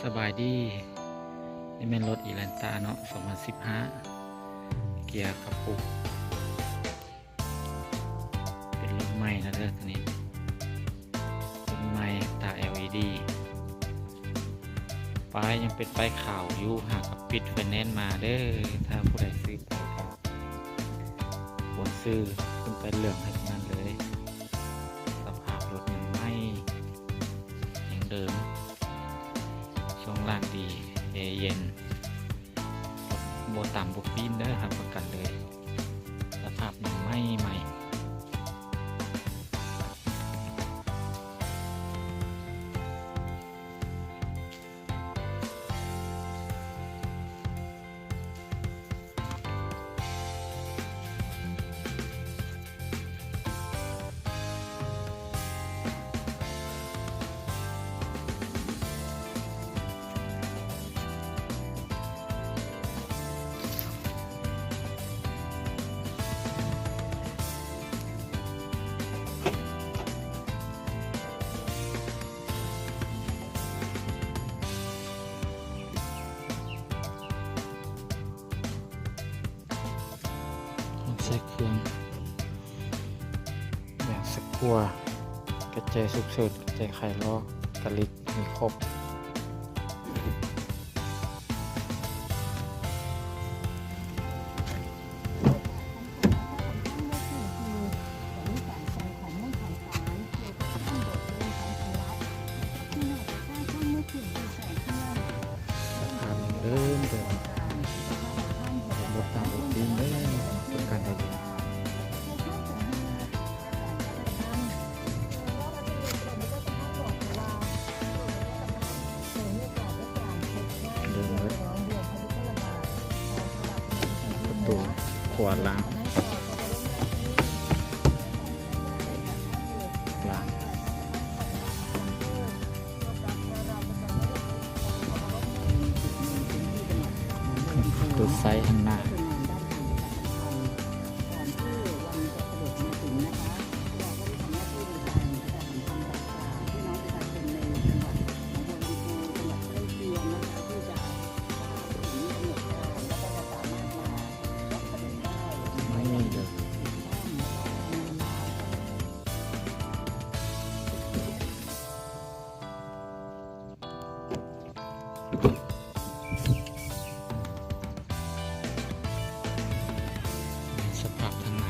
สบายดีนี่เป็นรถอีแลนตาเนาะ2015เกียร์กระปุกเป็นรถใหม่นะเด้อตัวนี้เป็นใหม่ตา LED ป้ายยังเป็นป้ายขาวอยู่หากกับปิดไฟแนนซ์มาเด้อถ้าผู้ใดซื้อไปก็ควรซื้อขึ้นไปเหลืองให้ทั้งนั้นเลยสภาพรถยังไม่ยังเดิมช่วงล่างดีแอร์เย็นโบต่ำโบปีนเด้อครับประกันเลยสภาพยังไม่ใหม่ใส่เครื่องแบบสกัวกระจายสุกเสดกระจายไข่ล้อกระลิกมีครบราคาเดิมรถตามรถดีเลยประกันได้ดีเดิมเลยประตูขวาล่างตัวไซส์ข้างหน้าไม่เดินสภาพทางใน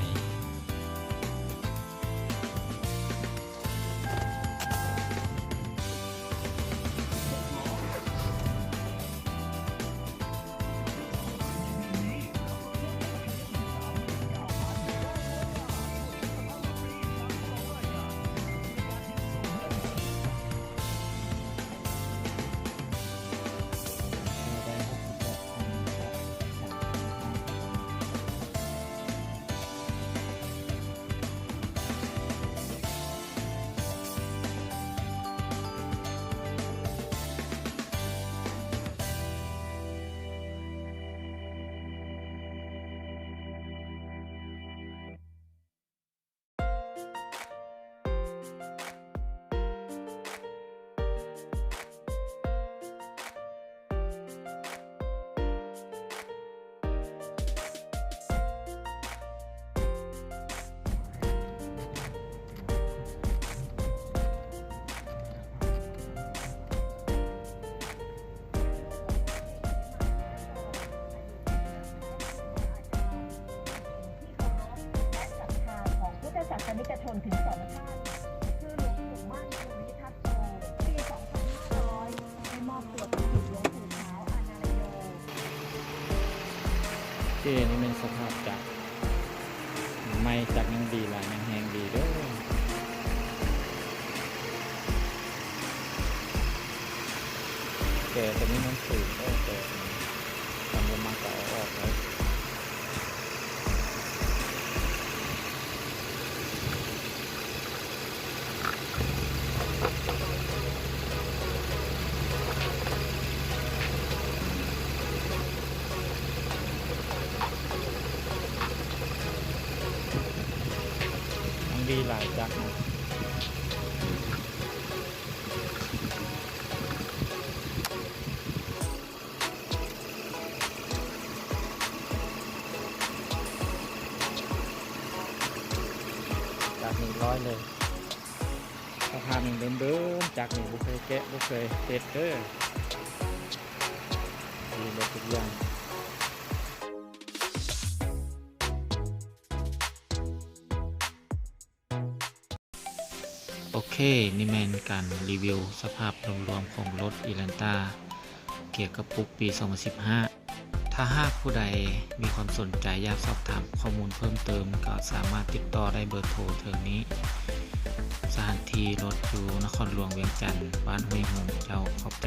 ศาสนิกชนถึง2 ท่านคือหลวงปู่มั่นภูริทัตโตปี 2500 ได้มอบตัวเป็นศิษย์หลวงปู่ขาวอานาลโย นี่เป็นสภาพจากไม่จากยังดีหลายยังแหงดีเด้อแต่ตอนนี้มันสูงแต่ทำลงมาก็ออกแล้วดีหลายจักนะ เ ร้อยเลยสภาพอย่างเดิมๆจากนี่บุเคยแกะบุเคยเต็ดเด้อดีหมดทุกอย่างโอเคนี่แมนการรีวิวสภาพรวมๆของรถอีแลนต้าเกี่ยวกับปุ๊กปี 2015 ถ้าหากผู้ใดมีความสนใจอยากสอบถามข้อมูลเพิ่มเติมก็สามารถติดต่อได้เบอร์โทรเทอนี้สถานที่รถอยู่นครหลวงเวียงจันทร์บ้านห้วยหงส์เจ้าขอบใจ